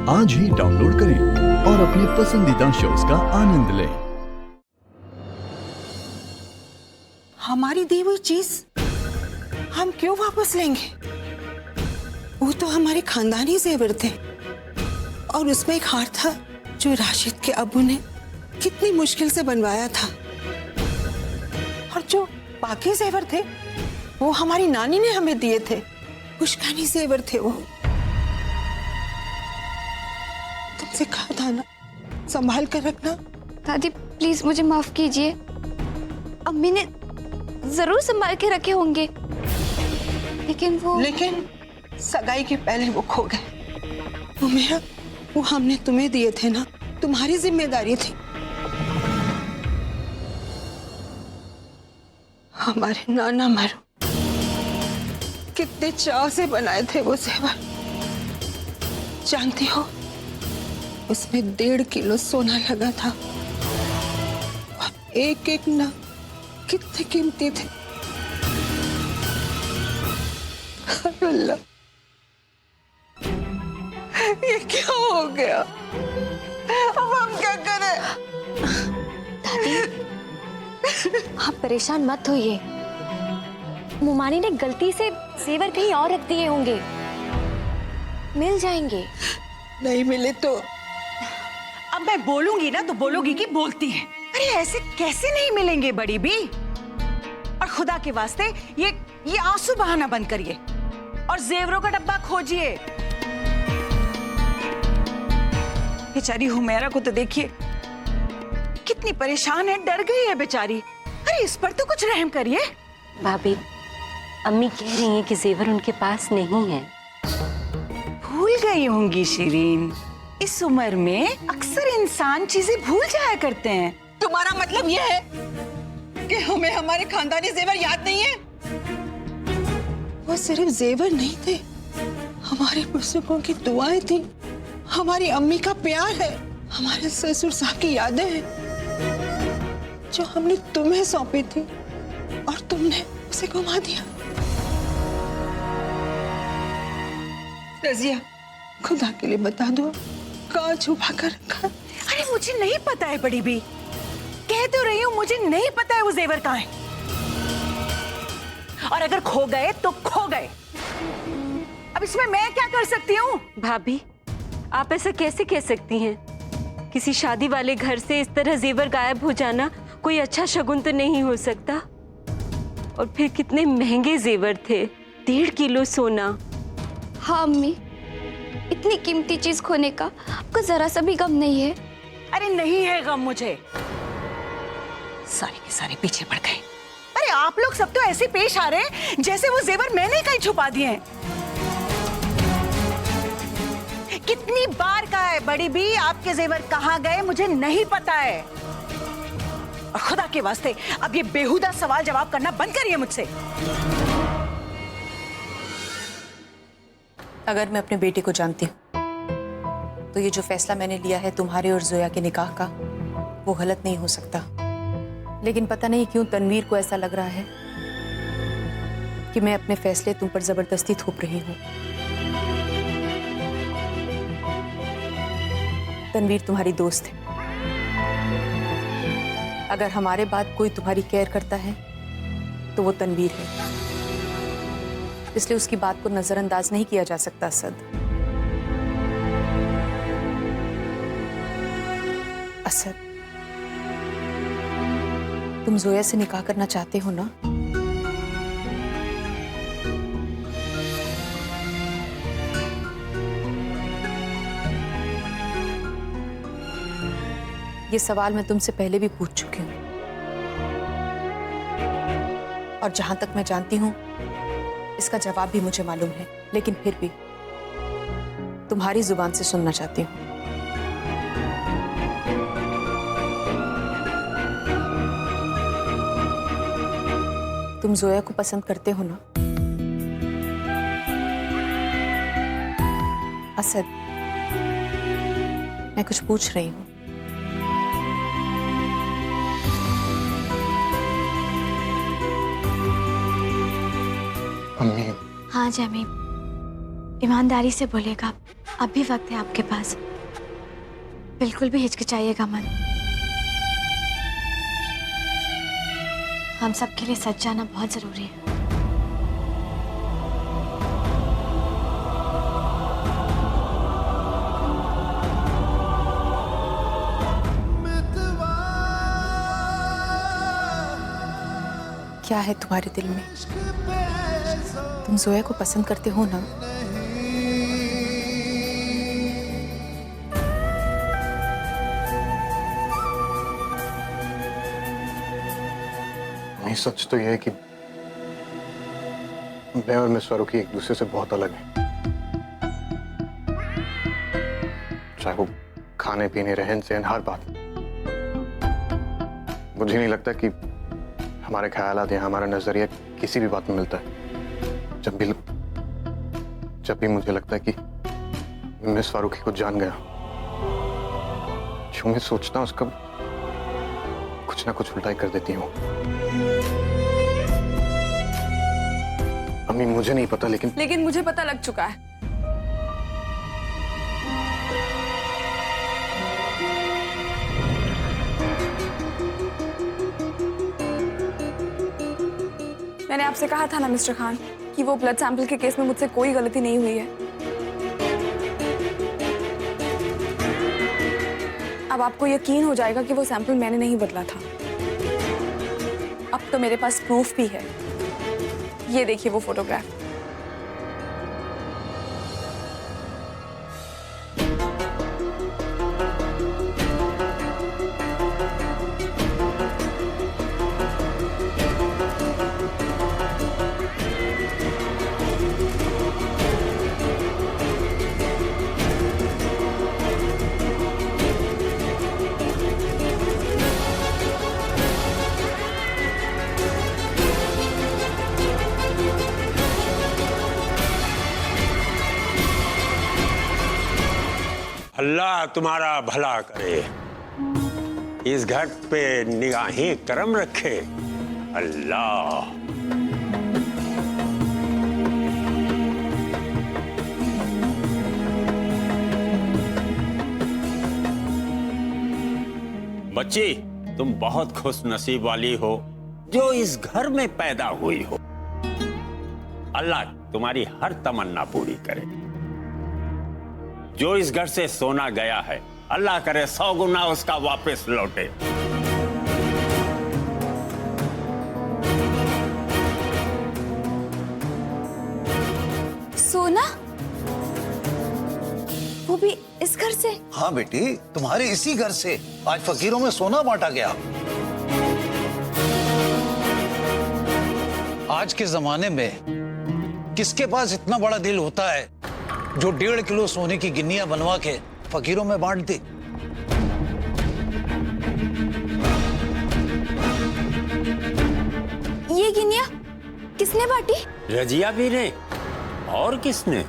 आज ही डाउनलोड करें और अपने पसंदीदा शोज का आनंद लें। हमारी दी हुई चीज हम क्यों वापस लेंगे? वो तो हमारे खानदानी जेवर थे और उसमें एक हार था जो राशिद के अब्बू ने कितनी मुश्किल से बनवाया था। और जो बाकी जेवर थे वो हमारी नानी ने हमें दिए थे। पुष्कानी जेवर थे वो। तुमसे कहा था ना संभाल कर रखना। दादी प्लीज मुझे माफ कीजिए। अम्मी ने जरूर संभाल के रखे होंगे, लेकिन सगाई के पहले वो खो गए। वो हमने तुम्हें दिए थे ना, तुम्हारी जिम्मेदारी थी। हमारे नाना मरो कितने चाव से बनाए थे वो जेवर। जानती हो उसमें 1.5 किलो सोना लगा था और एक एक ना कितने कीमती थे। अल्लाह, ये क्या हो गया? अब हम क्या करें? दादी आप परेशान मत होइए। मुमानी ने गलती से जेवर कहीं और रख दिए होंगे, मिल जाएंगे। नहीं मिले तो अब मैं बोलूंगी ना तो बोलोगी कि बोलती है। अरे ऐसे कैसे नहीं मिलेंगे बड़ी बी? और खुदा के वास्ते ये आंसू बहाना बंद करिए और जेवरों का डब्बा खोजिए। बेचारी हुमैरा को तो देखिए कितनी परेशान है, डर गई है बेचारी। अरे इस पर तो कुछ रहम करिए। भाभी, अम्मी कह रही हैं कि जेवर उनके पास नहीं है। भूल गई होंगी शिरीन, इस उम्र में अक्सर इंसान चीजें भूल जाया करते हैं। तुम्हारा मतलब ये है कि हमें हमारे खानदानी जेवर याद नहीं है? वो सिर्फ जेवर नहीं थे, हमारे बुजुर्गों की दुआएं थी, हमारी अम्मी का प्यार है, हमारे ससुर साहब की यादें हैं जो हमने तुम्हें सौंपी थी और तुमने उसे घुमा दिया। रजिया, खुदा के लिए बता दो कहाँ छुपा कर रखा? अरे मुझे नहीं पता है बड़ी बी, कह तो रही हूँ मुझे नहीं पता है वो जेवर कहाँ है। और अगर खो गए तो खो गए, अब इसमें मैं क्या कर सकती हूँ? भाभी, आप ऐसा कैसे कह सकती हैं? किसी शादी वाले घर से इस तरह जेवर गायब हो जाना कोई अच्छा शगुन तो नहीं हो सकता। और फिर कितने महंगे जेवर थे, 1.5 किलो सोना। हाँ अम्मी, इतनी कीमती चीज खोने का आपको जरा सा भी गम नहीं है? अरे नहीं है गम मुझे, सारे के सारे पीछे पड़ गए। अरे आप लोग सब तो ऐसे पेश आ रहे हैं जैसे वो जेवर मैंने कहीं छुपा दिए हैं। कितनी बार कहा है बड़ी बी, आपके जेवर कहाँ गए मुझे नहीं पता है। और खुदा के वास्ते अब ये बेहुदा सवाल जवाब करना बंद करिए मुझसे। अगर मैं अपने बेटे को जानती हूँ तो ये जो फैसला मैंने लिया है तुम्हारे और जोया के निकाह का, वो गलत नहीं हो सकता। लेकिन पता नहीं क्यों तनवीर को ऐसा लग रहा है कि मैं अपने फैसले तुम पर जबरदस्ती थोप रही हूँ। तनवीर तुम्हारी दोस्त है। अगर हमारे बाद कोई तुम्हारी केयर करता है तो वो तनवीर है, इसलिए उसकी बात को नजरअंदाज नहीं किया जा सकता। असद, तुम जोया से निकाह करना चाहते हो ना? ये सवाल मैं तुमसे पहले भी पूछ चुकी हूं और जहां तक मैं जानती हूं इसका जवाब भी मुझे मालूम है, लेकिन फिर भी तुम्हारी जुबान से सुनना चाहती हूँ। तुम जोया को पसंद करते हो ना? असद, मैं कुछ पूछ रही हूँ। अम्मी। हाँ जमीन, ईमानदारी से बोलेगा, अभी वक्त है आपके पास, बिल्कुल भी हिचकिचाइएगा मत। हम सबके लिए सच जाना बहुत जरूरी है। क्या है तुम्हारे दिल में? तुम जोया को पसंद करते हो ना? नहीं, सच तो यह है कि मैं और मिस फारूकी एक दूसरे से बहुत अलग हैं। चाहे वो खाने पीने, रहन सहन, हर बात। मुझे नहीं लगता कि हमारे ख्यालात या हमारा नजरिया किसी भी बात में मिलता है। जब भी मुझे लगता है कि मिस फारूकी को जान गया, जो मैं सोचता हूं उसका कुछ ना कुछ उल्टा ही कर देती हूँ। अम्मी, मुझे नहीं पता, लेकिन मुझे पता लग चुका है। मैंने आपसे कहा था ना मिस्टर खान कि वो ब्लड सैंपल के केस में मुझसे कोई गलती नहीं हुई है। अब आपको यकीन हो जाएगा कि वो सैंपल मैंने नहीं बदला था। अब तो मेरे पास प्रूफ भी है। ये देखिए वो फोटोग्राफ। अल्लाह तुम्हारा भला करे, इस घर पे निगाहें करम रखे। अल्लाह। बच्ची, तुम बहुत खुश नसीब वाली हो जो इस घर में पैदा हुई हो। अल्लाह तुम्हारी हर तमन्ना पूरी करे। जो इस घर से सोना गया है, अल्लाह करे 100 गुना उसका वापस लौटे। सोना? वो भी इस घर से? हाँ बेटी, तुम्हारे इसी घर से आज फकीरों में सोना बांटा गया। आज के जमाने में किसके पास इतना बड़ा दिल होता है जो 1.5 किलो सोने की गिन्नियां बनवा के फकीरों में बांट दी। ये गिन्नियां किसने बांटी? रजिया भी ने, और किसने?